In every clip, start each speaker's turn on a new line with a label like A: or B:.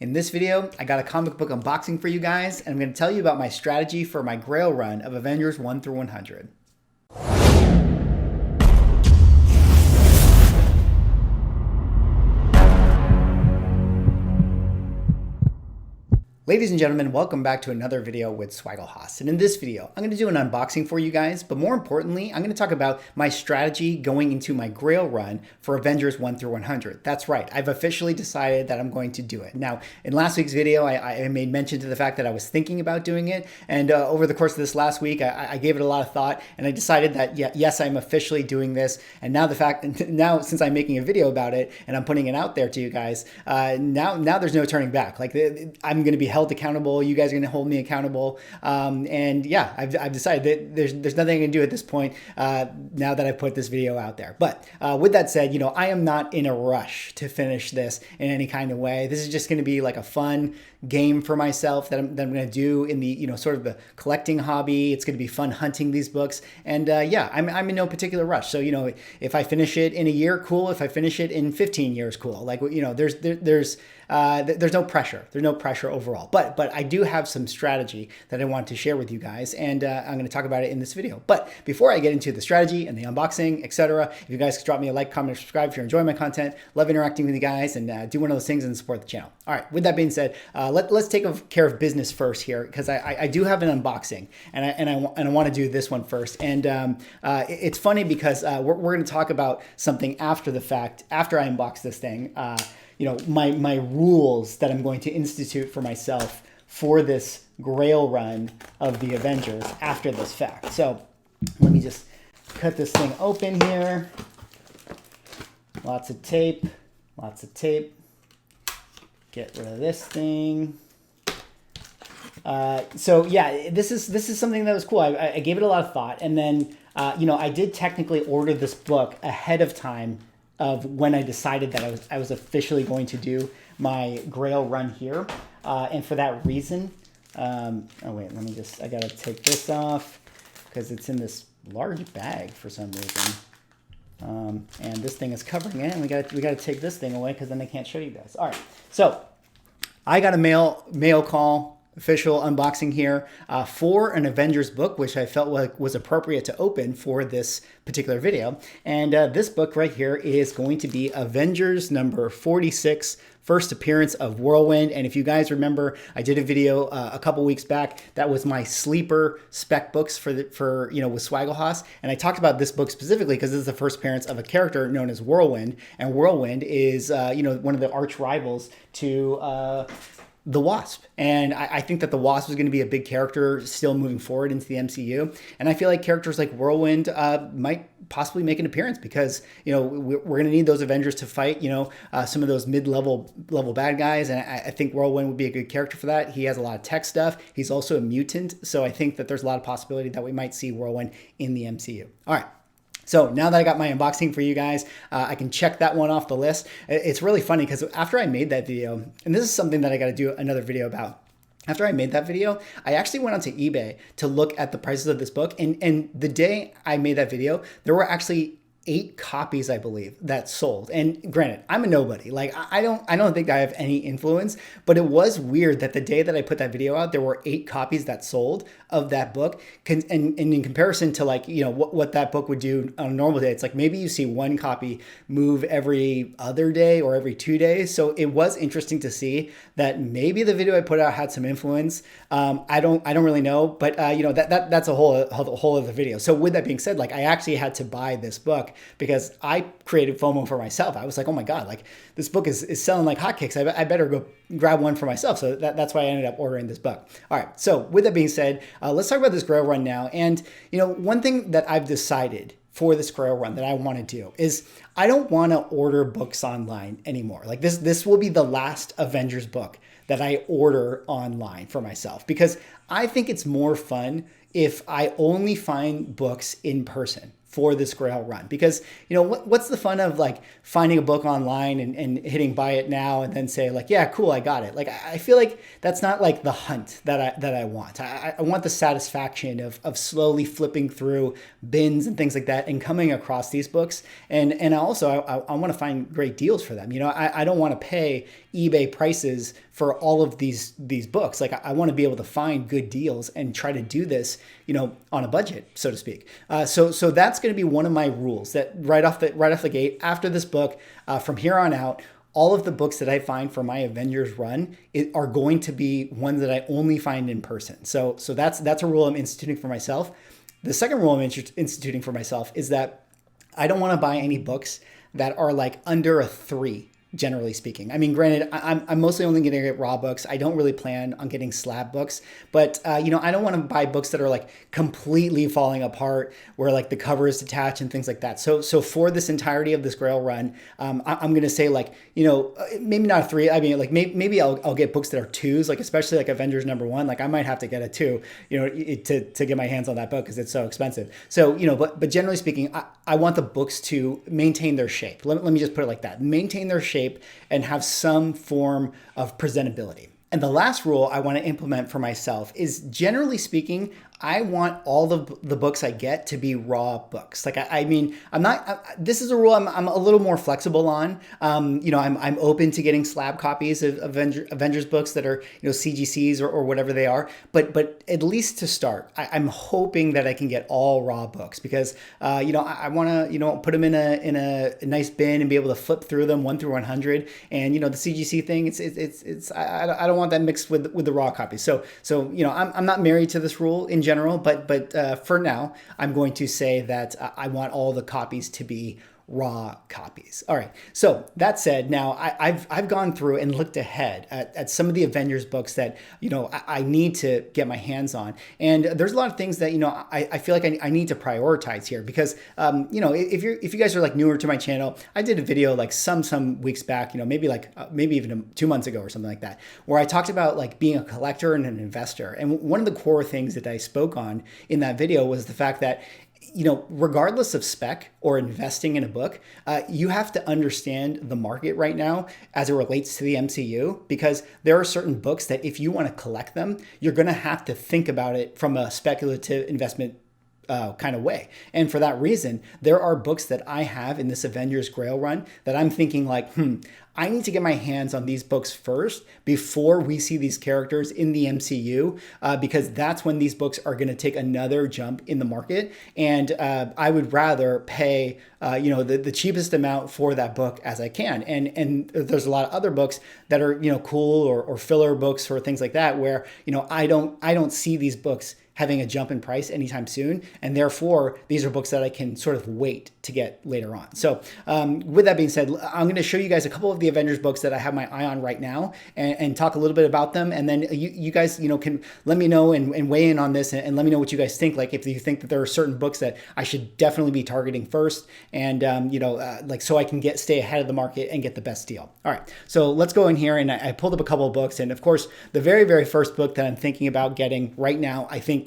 A: In this video, I got a comic book unboxing for you guys, and I'm going to tell you about my strategy for my Grail Run of Avengers 1 through 100. Ladies and gentlemen, welcome back to another video with Swaggle. And in this video, I'm going to do an unboxing for you guys, but more importantly, I'm going to talk about my strategy going into my Grail Run for Avengers 1 through 100. That's right, I've officially decided that I'm going to do it. Now, in last week's video, I made mention to the fact that I was thinking about doing it, and over the course of this last week, I gave it a lot of thought, and I decided that yes, I'm officially doing this, and now since I'm making a video about it, and I'm putting it out there to you guys, now there's no turning back. Like, I'm going to be held accountable. You guys are going to hold me accountable. And yeah, I've decided that there's nothing I can do at this point now that I've put this video out there. But with that said, I am not in a rush to finish this in any kind of way. This is just going to be like a fun game for myself that I'm going to do in the, sort of the collecting hobby. It's going to be fun hunting these books. And yeah, I'm in no particular rush. So, if I finish it in a year, cool. If I finish it in 15 years, cool. Like, there's no pressure. There's no pressure overall. But I do have some strategy that I want to share with you guys, and I'm going to talk about it in this video. But before I get into the strategy and the unboxing, etc., if you guys could drop me a like, comment, or subscribe if you're enjoying my content, love interacting with you guys, and do one of those things and support the channel. All right, with that being said, let's take care of business first here, because I do have an unboxing, and I want to do this one first. And it's funny because we're going to talk about something after the fact, after I unbox this thing. My rules that I'm going to institute for myself for this Grail Run of the Avengers after this fact. So let me just cut this thing open here. Lots of tape. Get rid of this thing. So yeah, this is something that was cool. I gave it a lot of thought, and then I did technically order this book ahead of time of when I decided that I was officially going to do my Grail Run here, and for that reason, oh wait, I gotta take this off because it's in this large bag for some reason, and this thing is covering it, and we gotta take this thing away because then I can't show you guys. All right, so I got a mail call. Official unboxing here for an Avengers book, which I felt like was appropriate to open for this particular video. And this book right here is going to be Avengers number 46, first appearance of Whirlwind. And if you guys remember, I did a video a couple weeks back that was my sleeper spec books for with Swaggle. And I talked about this book specifically because this is the first appearance of a character known as Whirlwind, and Whirlwind is one of the arch rivals to the Wasp. And I think that the Wasp is going to be a big character still moving forward into the MCU. And I feel like characters like Whirlwind might possibly make an appearance because, we're going to need those Avengers to fight, some of those mid-level bad guys. And I think Whirlwind would be a good character for that. He has a lot of tech stuff. He's also a mutant. So I think that there's a lot of possibility that we might see Whirlwind in the MCU. All right. So now that I got my unboxing for you guys, I can check that one off the list. It's really funny because after I made that video, and this is something that I got to do another video about. After I made that video, I actually went onto eBay to look at the prices of this book. And the day I made that video, there were actually 8 copies, I believe, that sold. And granted, I'm a nobody. Like, I don't think I have any influence, but it was weird that the day that I put that video out, there were 8 copies that sold of that book. And in comparison to what that book would do on a normal day, it's like maybe you see 1 copy move every other day or every 2 days. So it was interesting to see that maybe the video I put out had some influence. I don't really know, but that's a whole other video. So with that being said, I actually had to buy this book because I created FOMO for myself. I was like, oh my God, this book is selling like hotcakes. I better go grab one for myself. So that's why I ended up ordering this book. All right. So with that being said, let's talk about this Grail Run now. And, one thing that I've decided for this Grail Run that I want to do is I don't want to order books online anymore. Like this will be the last Avengers book that I order online for myself, because I think it's more fun if I only find books in person for this Grail Run. Because, what's the fun of finding a book online and hitting buy it now and then say yeah, cool, I got it. I feel like that's not the hunt that I want. I want the satisfaction of slowly flipping through bins and things like that and coming across these books. And also I want to find great deals for them. I don't want to pay eBay prices for all of these books. Like I want to be able to find good deals and try to do this, on a budget, so to speak. So that's going to be one of my rules, that right off the gate after this book, from here on out, all of the books that I find for my Avengers run are going to be ones that I only find in person. So that's a rule I'm instituting for myself. The second rule I'm instituting for myself is that I don't want to buy any books that are like under a 3, generally speaking. I mean, granted, I'm mostly only going to get raw books. I don't really plan on getting slab books, but I don't want to buy books that are like completely falling apart, where like the cover is detached and things like that. So for this entirety of this Grail run, I'm going to say like, maybe not a 3. I mean, like maybe I'll get books that are 2s, like especially like Avengers #1. Like I might have to get a 2, to get my hands on that book because it's so expensive. So, but generally speaking, I want the books to maintain their shape. Let me just put it like that. Maintain their shape and have some form of presentability. And the last rule I want to implement for myself is, generally speaking, I want all of the books I get to be raw books. Like, this is a rule I'm a little more flexible on. I'm open to getting slab copies of Avengers books that are, CGCs or whatever they are. But at least to start, I'm hoping that I can get all raw books because, I want to, put them in a nice bin and be able to flip through them 1 through 100. And, the CGC thing, I don't want that mixed with the raw copies. So, I'm not married to this rule in general, but for now, I'm going to say that I want all the copies to be raw copies. All right. So that said, now I've gone through and looked ahead at some of the Avengers books that, I need to get my hands on. And there's a lot of things that, I feel like I need to prioritize here because, if you guys are like newer to my channel, I did a video like some weeks back, maybe even 2 months ago or something like that, where I talked about like being a collector and an investor. And one of the core things that I spoke on in that video was the fact that, regardless of spec or investing in a book, you have to understand the market right now as it relates to the MCU, because there are certain books that if you want to collect them, you're going to have to think about it from a speculative investment kind of way. And for that reason, there are books that I have in this Avengers Grail run that I'm thinking like, I need to get my hands on these books first before we see these characters in the MCU, because that's when these books are going to take another jump in the market. And I would rather pay, the cheapest amount for that book as I can. And there's a lot of other books that are, cool or filler books or things like that, where, I don't see these books having a jump in price anytime soon. And therefore, these are books that I can sort of wait to get later on. So with that being said, I'm going to show you guys a couple of the Avengers books that I have my eye on right now and talk a little bit about them. And then you guys, can let me know and weigh in on this and let me know what you guys think. Like if you think that there are certain books that I should definitely be targeting first and, so I can stay ahead of the market and get the best deal. All right, so let's go in here and I pulled up a couple of books. And of course, the very, very first book that I'm thinking about getting right now, I think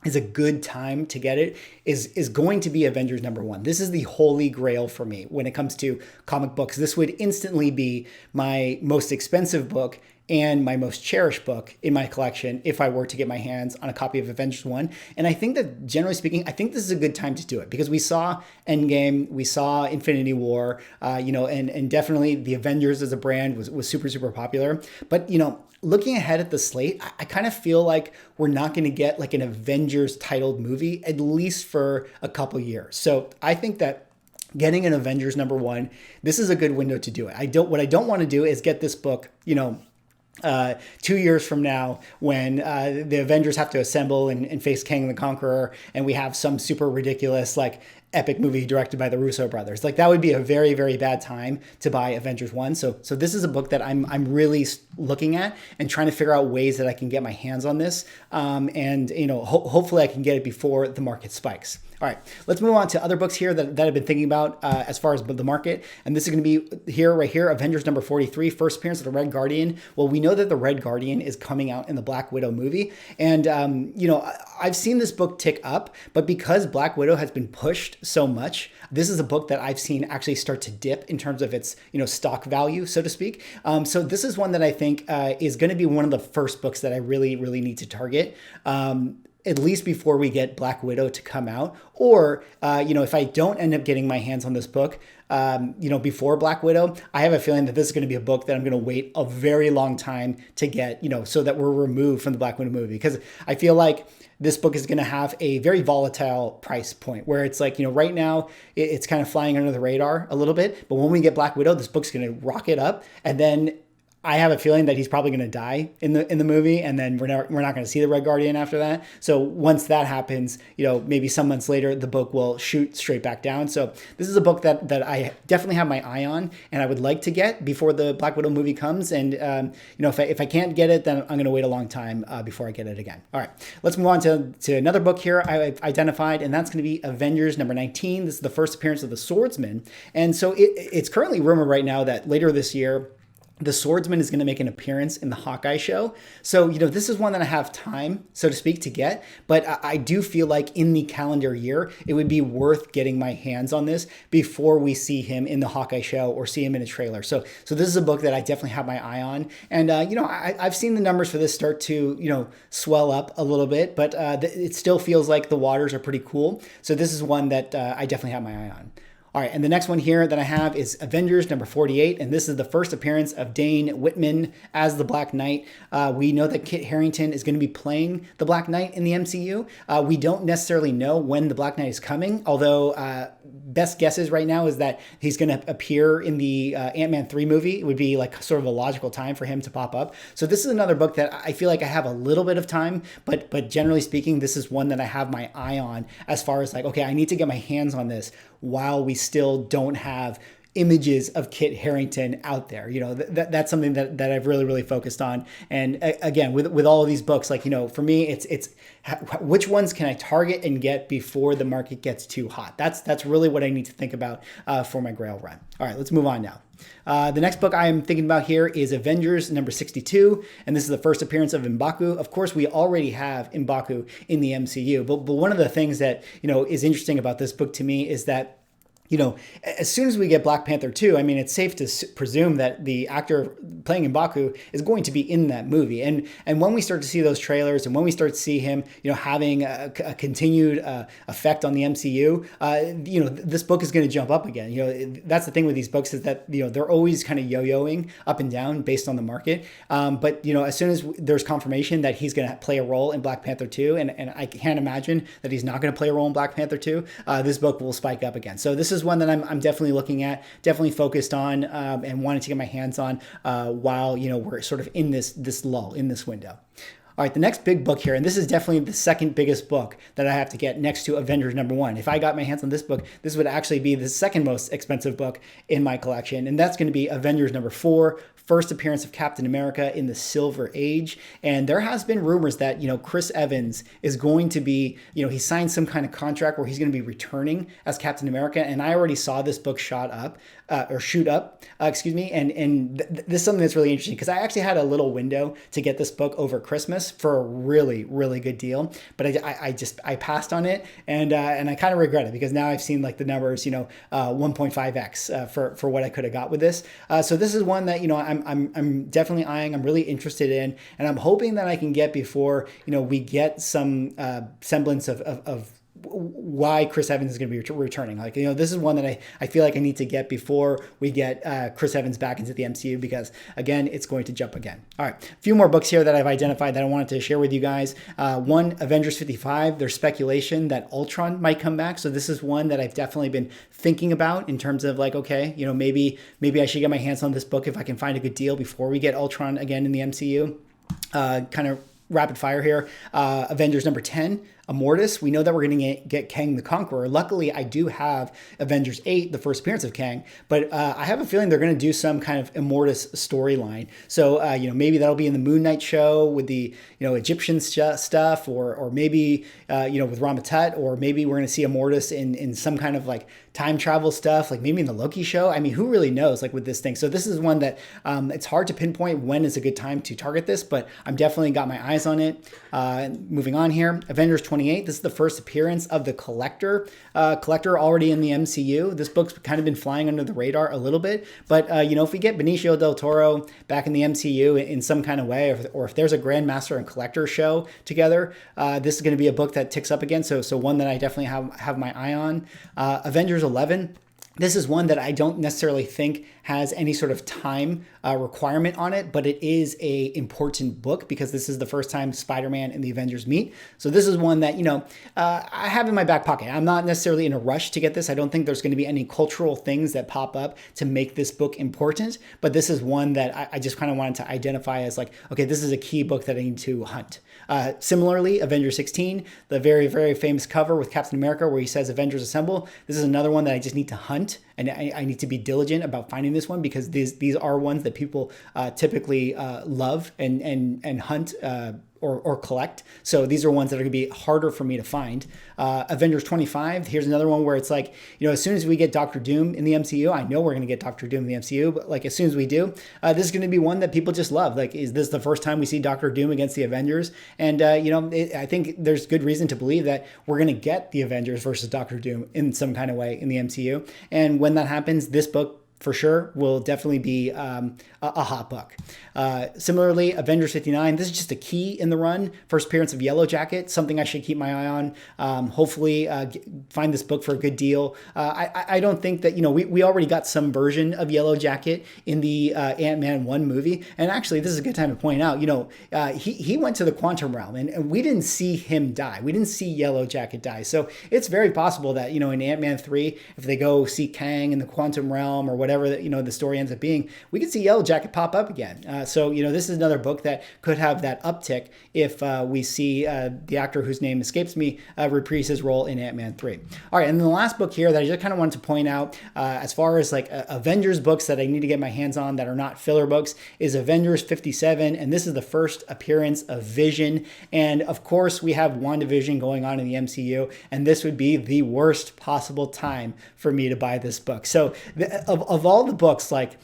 A: is a good time to get it, is going to be Avengers #1. This is the holy grail for me when it comes to comic books. This would instantly be my most expensive book and my most cherished book in my collection if I were to get my hands on a copy of Avengers 1. And I think that, generally speaking, I think this is a good time to do it because we saw Endgame, we saw Infinity War, and definitely the Avengers as a brand was super, super popular. But, looking ahead at the slate, I kind of feel like we're not going to get like an Avengers titled movie, at least for a couple years. So I think that getting an Avengers #1, this is a good window to do it. What I don't want to do is get this book, 2 years from now when the Avengers have to assemble and face Kang the Conqueror, and we have some super ridiculous like epic movie directed by the Russo brothers. Like that would be a very, very bad time to buy Avengers 1. So this is a book that I'm really looking at and trying to figure out ways that I can get my hands on this. Hopefully I can get it before the market spikes. All right, let's move on to other books here that I've been thinking about as far as the market. And this is going to be right here, Avengers #43, first appearance of the Red Guardian. Well, we know that the Red Guardian is coming out in the Black Widow movie. And, I've seen this book tick up, but because Black Widow has been pushed so much, this is a book that I've seen actually start to dip in terms of its, stock value, so to speak. So this is one that I think is going to be one of the first books that I really, really need to target. At least before we get Black Widow to come out. Or, if I don't end up getting my hands on this book, before Black Widow, I have a feeling that this is going to be a book that I'm going to wait a very long time to get, so that we're removed from the Black Widow movie. Because I feel like this book is going to have a very volatile price point where it's like, right now it's kind of flying under the radar a little bit. But when we get Black Widow, this book's going to rocket up. And then I have a feeling that he's probably going to die in the movie, and then we're not going to see the Red Guardian after that. So once that happens, maybe some months later, the book will shoot straight back down. So this is a book that I definitely have my eye on, and I would like to get before the Black Widow movie comes. And if I can't get it, then I'm going to wait a long time before I get it again. All right, let's move on to another book here I've identified, and that's going to be Avengers number 19. This is the first appearance of the Swordsman, and so it's currently rumored right now that later this year, the Swordsman is going to make an appearance in the Hawkeye show. So, this is one that I have time, so to speak, to get. But I do feel like in the calendar year, it would be worth getting my hands on this before we see him in the Hawkeye show or see him in a trailer. So this is a book that I definitely have my eye on. And, I've seen the numbers for this start to, swell up a little bit, but it still feels like the waters are pretty cool. So this is one that I definitely have my eye on. All right, and the next one here that I have is Avengers number 48, and this is the first appearance of Dane Whitman as the Black Knight. We know that Kit Harington is going to be playing the Black Knight in the MCU. We don't necessarily know when the Black Knight is coming, although best guesses right now is that he's going to appear in the Ant-Man 3 movie. It would be like sort of a logical time for him to pop up. So this is another book that I feel like I have a little bit of time, but generally speaking, this is one that I have my eye on as far as like, okay, I need to get my hands on this while we still don't have images of Kit Harington out there. That's something that I've really, really focused on. And again, with all of these books, like, for me, it's which ones can I target and get before the market gets too hot? That's really what I need to think about for my Grail run. All right, let's move on now. The next book I am thinking about here is Avengers number 62, and this is the first appearance of M'Baku. Of course, we already have M'Baku in the MCU, but one of the things that, is interesting about this book to me is that as soon as we get Black Panther 2, I mean, it's safe to presume that the actor playing M'Baku is going to be in that movie. And when we start to see those trailers and when we start to see him, having a continued effect on the MCU, this book is going to jump up again. That's the thing with these books is that, they're always kind of yo-yoing up and down based on the market. But, as soon as there's confirmation that he's going to play a role in Black Panther 2, and I can't imagine that he's not going to play a role in Black Panther 2, this book will spike up again. So this is one that I'm definitely looking at, definitely focused on, and wanting to get my hands on while we're sort of in this lull, in this window. All right, the next big book here, and this is definitely the second biggest book that I have to get next to Avengers number 1. If I got my hands on this book, this would actually be the second most expensive book in my collection, and that's going to be Avengers number 4, first appearance of Captain America in the Silver Age. And there has been rumors that, Chris Evans is going to be, he signed some kind of contract where he's going to be returning as Captain America. And I already saw this book shoot up, and this is something that's really interesting because I actually had a little window to get this book over Christmas for a really, really good deal. But I passed on it, and I kind of regret it because now I've seen like the numbers, 1.5x for what I could have got with this. So this is one that, I'm definitely eyeing, I'm really interested in, and I'm hoping that I can get before, we get some semblance of why Chris Evans is going to be returning. Like, this is one that I feel like I need to get before we get Chris Evans back into the MCU because, again, it's going to jump again. All right, a few more books here that I've identified that I wanted to share with you guys. One, Avengers 55, there's speculation that Ultron might come back. So this is one that I've definitely been thinking about in terms of like, okay, maybe I should get my hands on this book if I can find a good deal before we get Ultron again in the MCU. Kind of rapid fire here. Avengers number 10, Immortus. We know that we're going to get Kang the Conqueror. Luckily, I do have Avengers 8, the first appearance of Kang, but I have a feeling they're going to do some kind of Immortus storyline. So, maybe that'll be in the Moon Knight show with the, Egyptian stuff, or maybe, with Rama-Tut, or maybe we're going to see Immortus in some kind of like time travel stuff, like maybe in the Loki show. I mean, who really knows, like with this thing. So this is one that it's hard to pinpoint when is a good time to target this, but I'm definitely got my eyes on it. Moving on here, Avengers 28. This is the first appearance of the Collector. Collector already in the MCU. This book's kind of been flying under the radar a little bit, but if we get Benicio del Toro back in the MCU in some kind of way, or if there's a Grandmaster and Collector show together, this is going to be a book that ticks up again. So one that I definitely have my eye on. Avengers 11. This is one that I don't necessarily think has any sort of time requirement on it, but it is a important book because this is the first time Spider-Man and the Avengers meet. So this is one that, I have in my back pocket. I'm not necessarily in a rush to get this. I don't think there's going to be any cultural things that pop up to make this book important, but this is one that I just kind of wanted to identify as like, okay, this is a key book that I need to hunt. Similarly, Avengers 16, the very, very famous cover with Captain America where he says Avengers Assemble. This is another one that I just need to hunt, and I need to be diligent about finding this one because these are ones that people typically love and hunt or collect. So these are ones that are going to be harder for me to find. Avengers 25, here's another one where it's like, as soon as we get Doctor Doom in the MCU, I know we're going to get Doctor Doom in the MCU, but like as soon as we do, this is going to be one that people just love. Like, is this the first time we see Doctor Doom against the Avengers? And, I think there's good reason to believe that we're going to get the Avengers versus Doctor Doom in some kind of way in the MCU. And when that happens, this book for sure will definitely be a hot book. Similarly, Avengers 59, this is just a key in the run. First appearance of Yellow Jacket, something I should keep my eye on. Hopefully find this book for a good deal. I don't think that, we already got some version of Yellow Jacket in the Ant-Man 1 movie. And actually, this is a good time to point out, he went to the quantum realm and we didn't see him die. We didn't see Yellow Jacket die. So it's very possible that, in Ant-Man 3, if they go see Kang in the quantum realm or whatever that, the story ends up being, we could see Yellow Jacket pop up again. So, this is another book that could have that uptick if we see the actor whose name escapes me reprise his role in Ant-Man 3. All right, and then the last book here that I just kind of wanted to point out as far as like Avengers books that I need to get my hands on that are not filler books is Avengers 57, and this is the first appearance of Vision. And of course, we have Wandavision going on in the MCU, and this would be the worst possible time for me to buy this book. So of all the books like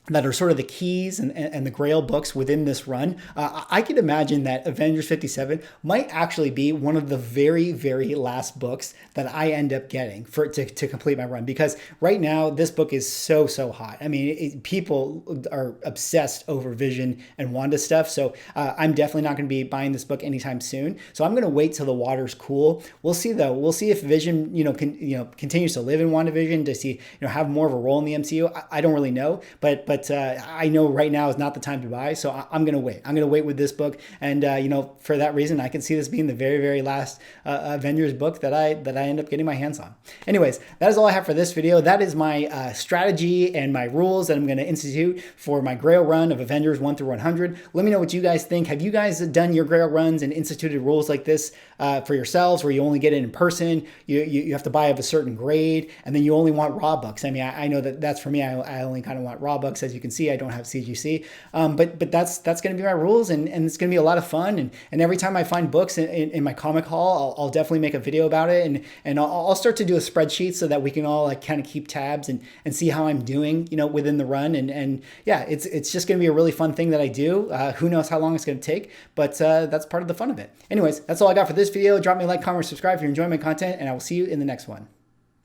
A: that are sort of the keys and the Grail books within this run, I could imagine that Avengers 57 might actually be one of the very, very last books that I end up getting to complete my run. Because right now, this book is so hot. I mean, people are obsessed over Vision and Wanda stuff. So I'm definitely not going to be buying this book anytime soon. So I'm going to wait till the water's cool. We'll see, though. We'll see if Vision, continues to live in WandaVision. Does he, have more of a role in the MCU? I don't really know. But I know right now is not the time to buy, so I'm going to wait. I'm going to wait with this book, and for that reason, I can see this being the very, very last Avengers book that I end up getting my hands on. Anyways, that is all I have for this video. That is my strategy and my rules that I'm going to institute for my Grail run of Avengers 1 through 100. Let me know what you guys think. Have you guys done your Grail runs and instituted rules like this for yourselves, where you only get it in person, you have to buy of a certain grade, and then you only want raw books? I mean, I know that's for me. I only kind of want raw books. As you can see, I don't have CGC, but that's going to be my rules, and it's going to be a lot of fun. And every time I find books in my comic haul, I'll definitely make a video about it, and I'll start to do a spreadsheet so that we can all like kind of keep tabs and see how I'm doing, within the run. And yeah, it's just going to be a really fun thing that I do. Who knows how long it's going to take, but that's part of the fun of it. Anyways, that's all I got for this video. Drop me a like, comment, or subscribe if you're enjoying my content, and I will see you in the next one.